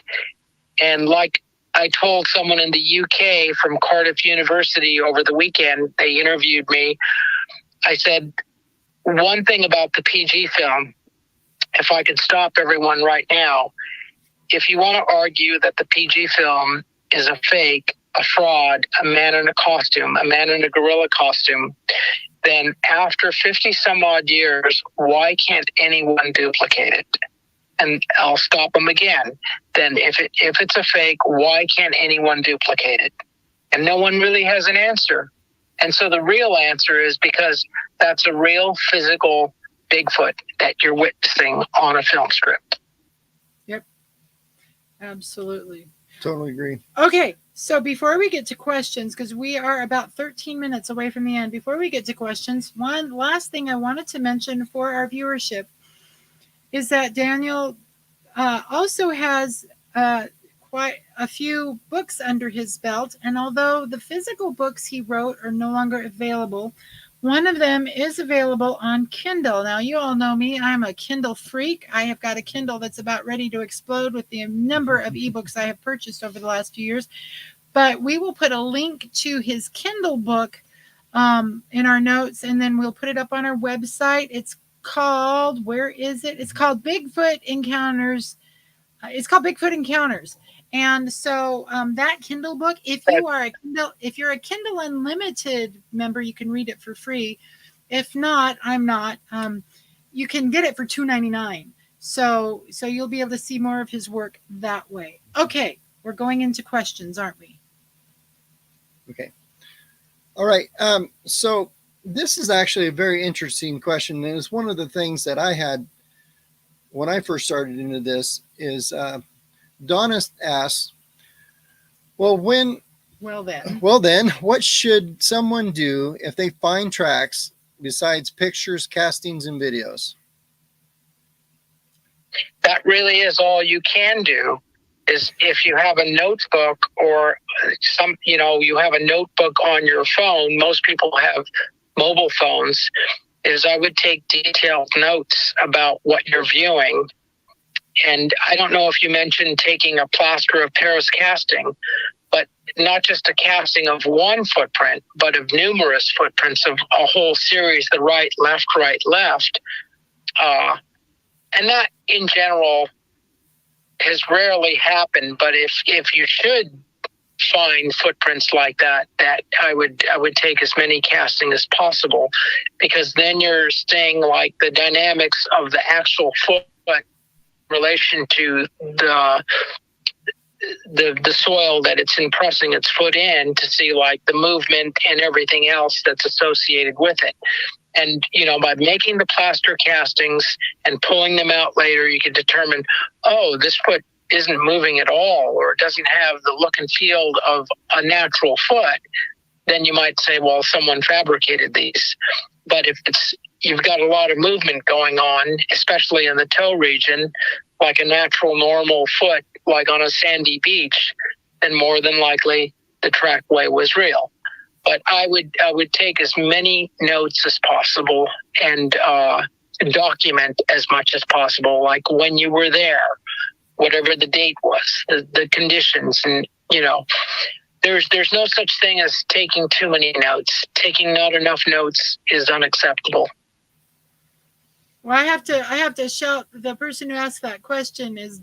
And like I told someone in the UK from Cardiff University over the weekend, they interviewed me. I said, one thing about the PG film, if I could stop everyone right now, if you want to argue that the PG film is a fake, a fraud, a man in a costume, a man in a gorilla costume, then after 50 some odd years, why can't anyone duplicate it? And I'll stop them again. Then if it's a fake, why can't anyone duplicate it? And no one really has an answer. And so the real answer is because that's a real physical Bigfoot that you're witnessing on a film script. Yep. Absolutely. Totally agree. Okay. So before we get to questions, because we are about 13 minutes away from the end, before we get to questions, one last thing I wanted to mention for our viewership is that Daniel also has quite a few books under his belt. And although the physical books he wrote are no longer available, one of them is available on Kindle. Now, you all know me. I'm a Kindle freak. I have got a Kindle that's about ready to explode with the number of ebooks I have purchased over the last few years. But we will put a link to his Kindle book in our notes, and then we'll put it up on our website. It's called, where is it? It's called Bigfoot Encounters. And so that Kindle book, if you're a Kindle Unlimited member, you can read it for free. If not, I'm not. You can get it for $2.99. So you'll be able to see more of his work that way. Okay, we're going into questions, aren't we? Okay. All right. So this is actually a very interesting question. And it's one of the things that I had when I first started into this is Donna asks, well, then, what should someone do if they find tracks besides pictures, castings, and videos? That really is all you can do. Is if you have a notebook or you have a notebook on your phone. Most people have mobile phones. Is I would take detailed notes about what you're viewing. And I don't know if you mentioned taking a plaster of Perez casting, but not just a casting of one footprint, but of numerous footprints of a whole series, the right, left. And that in general has rarely happened, but if you should find footprints like that I would take as many casting as possible, because then you're staying like the dynamics of the actual foot in relation to the soil that it's impressing its foot in, to see like the movement and everything else that's associated with it. And, by making the plaster castings and pulling them out later, you can determine, oh, this foot isn't moving at all, or it doesn't have the look and feel of a natural foot. Then you might say, well, someone fabricated these. But if you've got a lot of movement going on, especially in the toe region, like a natural normal foot, like on a sandy beach, then more than likely the trackway was real. But I would take as many notes as possible and document as much as possible, like when you were there, whatever the date was, the conditions. And, there's no such thing as taking too many notes. Taking not enough notes is unacceptable. Well, I have to shout. The person who asked that question is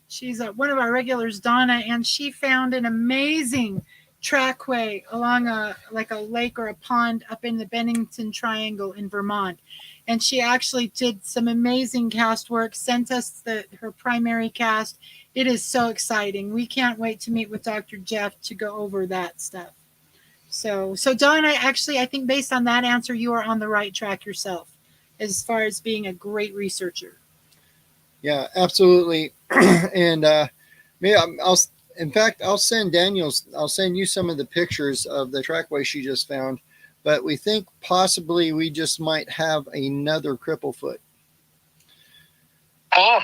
she's one of our regulars, Donna, and she found an amazing trackway along a lake or a pond up in the Bennington Triangle in Vermont. And she actually did some amazing cast work, sent us her primary cast. It is so exciting. We can't wait to meet with Dr. Jeff to go over that stuff. So Donna, actually, I think based on that answer, you are on the right track yourself as far as being a great researcher. Yeah, absolutely. And maybe I'll send you some of the pictures of the trackway she just found. But we think possibly we just might have another cripplefoot. Oh,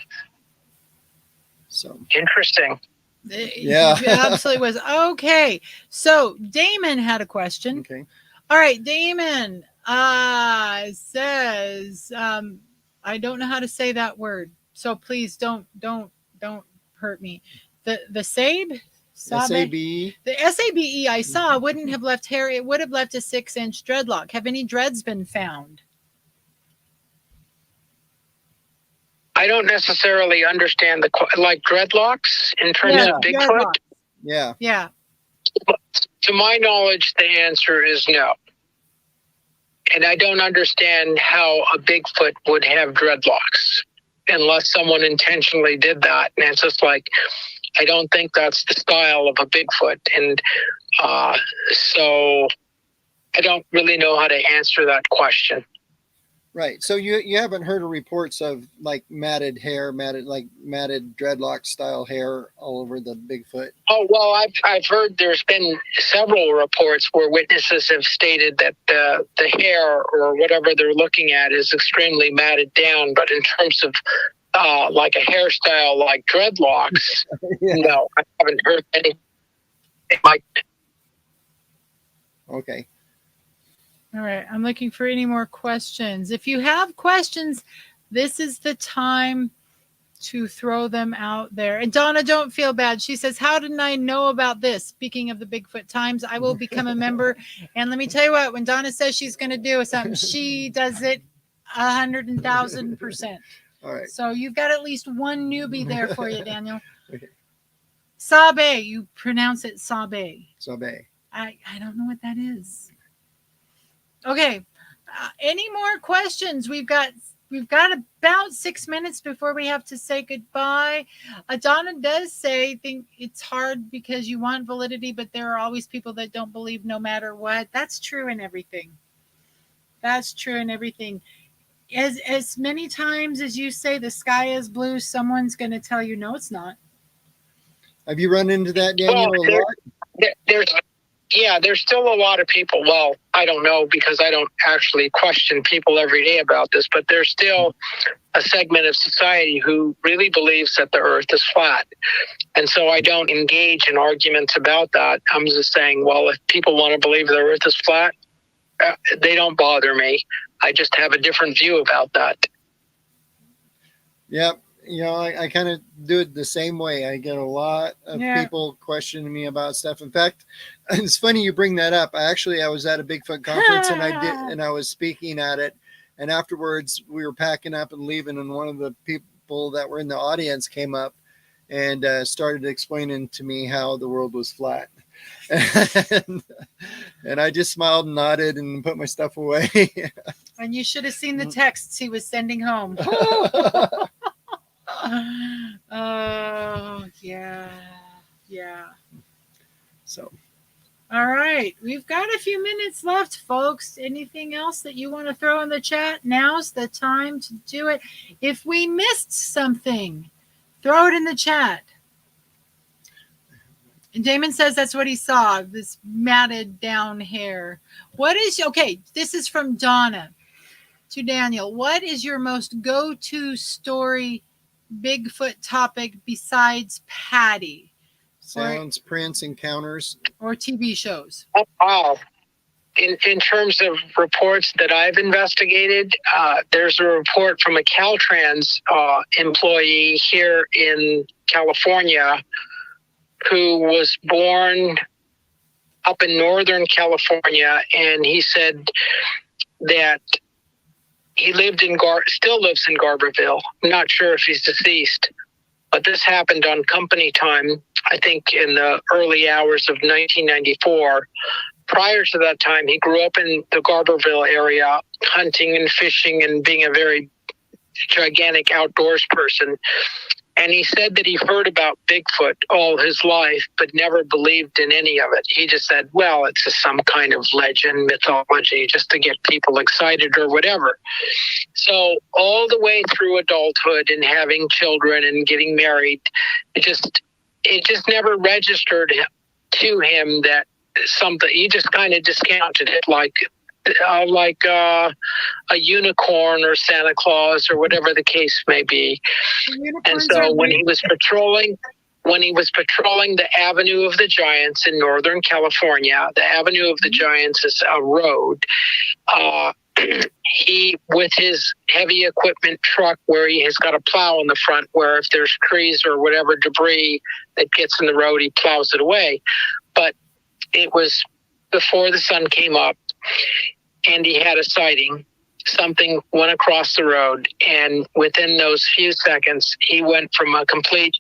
so interesting. Yeah, it absolutely was. Okay, so Damon had a question. Okay. All right, Damon says, I don't know how to say that word, so please don't hurt me. The SABE? SABE. The SABE I saw wouldn't have left hair. It would have left a 6-inch dreadlock. Have any dreads been found? I don't necessarily understand like dreadlocks in terms of Bigfoot. Dreadlocks. Yeah. To my knowledge, the answer is no. And I don't understand how a Bigfoot would have dreadlocks unless someone intentionally did that. And it's just like, I don't think that's the style of a Bigfoot. And so I don't really know how to answer that question. Right. So you haven't heard of reports of like matted dreadlock style hair all over the Bigfoot? Oh, well, I've heard there's been several reports where witnesses have stated that the hair or whatever they're looking at is extremely matted down. But in terms of like a hairstyle like dreadlocks, no, I haven't heard any. Okay. All right, I'm looking for any more questions. If you have questions, this is the time to throw them out there. And Donna, don't feel bad. She says, how didn't I know about this? Speaking of the Bigfoot Times, I will become a member. And let me tell you what, when Donna says she's going to do something, she does it 100,000%. All right. So you've got at least one newbie there for you, Daniel. Okay. Sabe, you pronounce it Sabe. Sabe. I don't know what that is. Okay. Any more questions? We've got about 6 minutes before we have to say goodbye. Donna does say, think it's hard because you want validity, but there are always people that don't believe no matter what. That's true in everything. As many times as you say the sky is blue, someone's going to tell you, no, it's not. Have you run into that, Daniel? There's still a lot of people. Well, I don't know because I don't actually question people every day about this, but there's still a segment of society who really believes that the earth is flat. And so I don't engage in arguments about that. I'm just saying, well, if people want to believe the earth is flat, they don't bother me. I just have a different view about that. Yep. I kind of do it the same way. I get a lot of people questioning me about stuff. In fact, it's funny you bring that up. I was at a Bigfoot conference and I was speaking at it. And afterwards we were packing up and leaving. And one of the people that were in the audience came up and started explaining to me how the world was flat. And I just smiled and nodded and put my stuff away. And you should have seen the texts he was sending home. Oh, yeah. So, all right. We've got a few minutes left, folks. Anything else that you want to throw in the chat? Now's the time to do it. If we missed something, throw it in the chat. And Damon says that's what he saw, this matted down hair. This is from Donna to Daniel. What is your most go-to story Bigfoot topic besides Patty? Sounds, prints, encounters. Or TV shows. Oh, wow. In terms of reports that I've investigated, there's a report from a Caltrans employee here in California who was born up in Northern California, and he said that he still lives in Garberville. I'm not sure if he's deceased, but this happened on company time, I think in the early hours of 1994. Prior to that time, he grew up in the Garberville area, hunting and fishing and being a very gigantic outdoors person. And he said that he heard about Bigfoot all his life, but never believed in any of it. He just said, well, it's just some kind of legend, mythology, just to get people excited or whatever. So all the way through adulthood and having children and getting married, it just never registered to him that something, he just kind of discounted it like a unicorn or Santa Claus or whatever the case may be. And so when he was patrolling the Avenue of the Giants in Northern California, the Avenue of the Giants is a road. He, with his heavy equipment truck where he has got a plow in the front, where if there's trees or whatever debris that gets in the road, he plows it away. But it was before the sun came up, and he had a sighting. Something went across the road, and within those few seconds, he went from a complete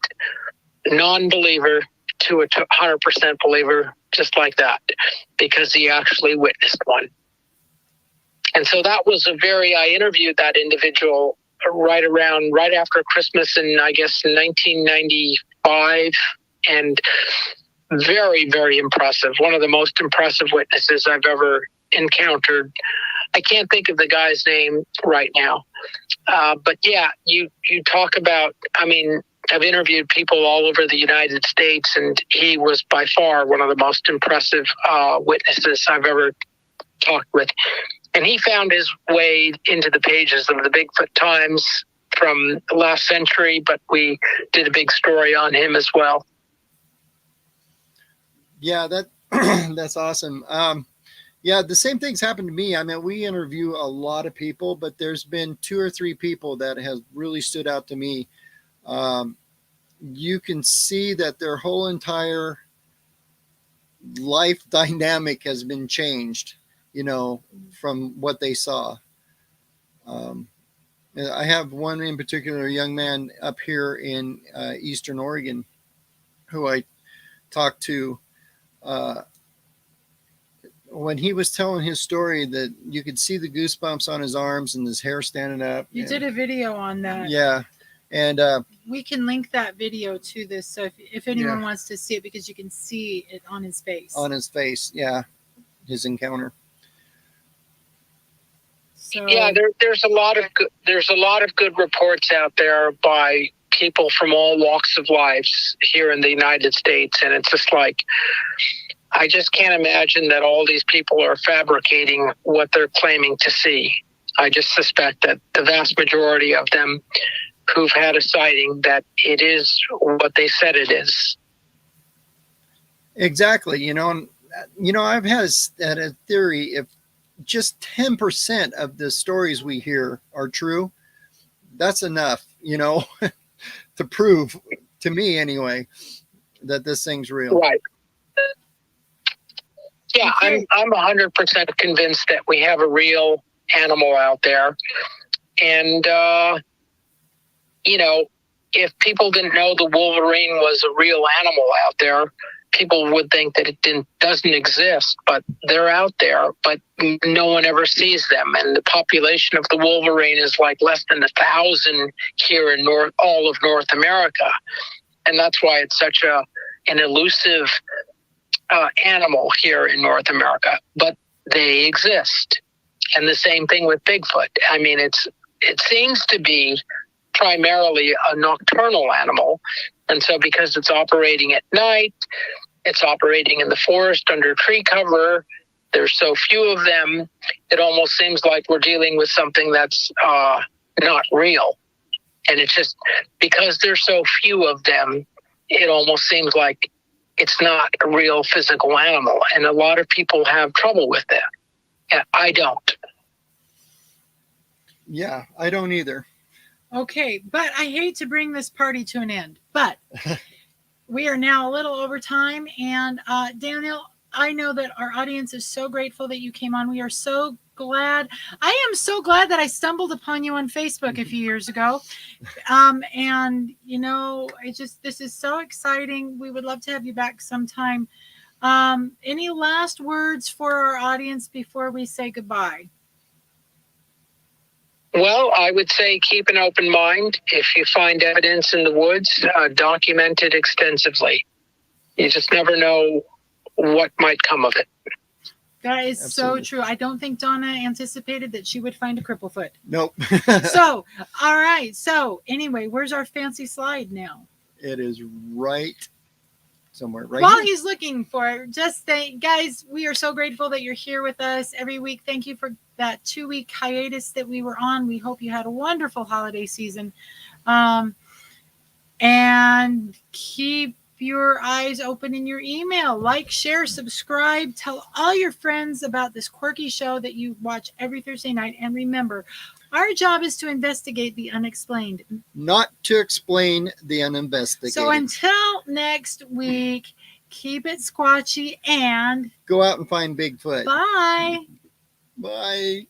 non-believer to a 100% believer, just like that, because he actually witnessed one. And so that was I interviewed that individual right after Christmas in, I guess, 1995, and very, very impressive. One of the most impressive witnesses I've ever encountered. I can't think of the guy's name right now. But yeah, you talk about, I mean, I've interviewed people all over the United States, and he was by far one of the most impressive witnesses I've ever talked with. And he found his way into the pages of the Bigfoot Times from last century, but we did a big story on him as well. Yeah, that's awesome. Yeah, the same thing's happened to me. I mean, we interview a lot of people, but there's been 2 or 3 people that has really stood out to me. You can see that their whole entire life dynamic has been changed, from what they saw. I have one in particular, a young man up here in Eastern Oregon who I talked to. When he was telling his story, that you could see the goosebumps on his arms and his hair standing up. You did a video on that. Yeah. And we can link that video to this. So if anyone wants to see it, because you can see it on his face. On his face. Yeah. His encounter. So, yeah, there's a lot of good reports out there by people from all walks of life here in the United States. And it's just like, I just can't imagine that all these people are fabricating what they're claiming to see. I just suspect that the vast majority of them who've had a sighting, that it is what they said it is. Exactly. I've had a theory, if just 10% of the stories we hear are true, that's enough, to prove, to me anyway, that this thing's real. Right. Yeah, okay. I'm 100% convinced that we have a real animal out there. And, if people didn't know the wolverine was a real animal out there, people would think that it doesn't exist, but they're out there, but no one ever sees them. And the population of the wolverine is like less than 1,000 here in all of North America. And that's why it's such an elusive animal here in North America, but they exist. And the same thing with Bigfoot. I mean, it seems to be primarily a nocturnal animal. And so because it's operating at night, it's operating in the forest under tree cover, there's so few of them, it almost seems like we're dealing with something that's not real. And it's just because there's so few of them, it almost seems like it's not a real physical animal. And a lot of people have trouble with that. And I don't. Yeah, I don't either. Okay, but I hate to bring this party to an end, but we are now a little over time. And Daniel, I know that our audience is so grateful that you came on. We are so glad. I am so glad that I stumbled upon you on Facebook a few years ago. And you know, this is so exciting. We would love to have you back sometime. Any last words for our audience before we say goodbye? Well, I would say keep an open mind. If you find evidence in the woods, document it extensively. You just never know what might come of it. That is Absolutely. so true. I don't think Donna anticipated that she would find a cripple foot. Nope. So, all right. So, anyway, where's our fancy slide now? It is right somewhere. Right While here. he's looking for it, guys, we are so grateful that you're here with us every week. Thank you for that 2-week hiatus that we were on. We hope you had a wonderful holiday season. And keep your eyes open in your email. Like, share, subscribe. Tell all your friends about this quirky show that you watch every Thursday night. And remember, our job is to investigate the unexplained, Not to explain the uninvestigated. So until next week, keep it squatchy and go out and find Bigfoot. bye. Bye.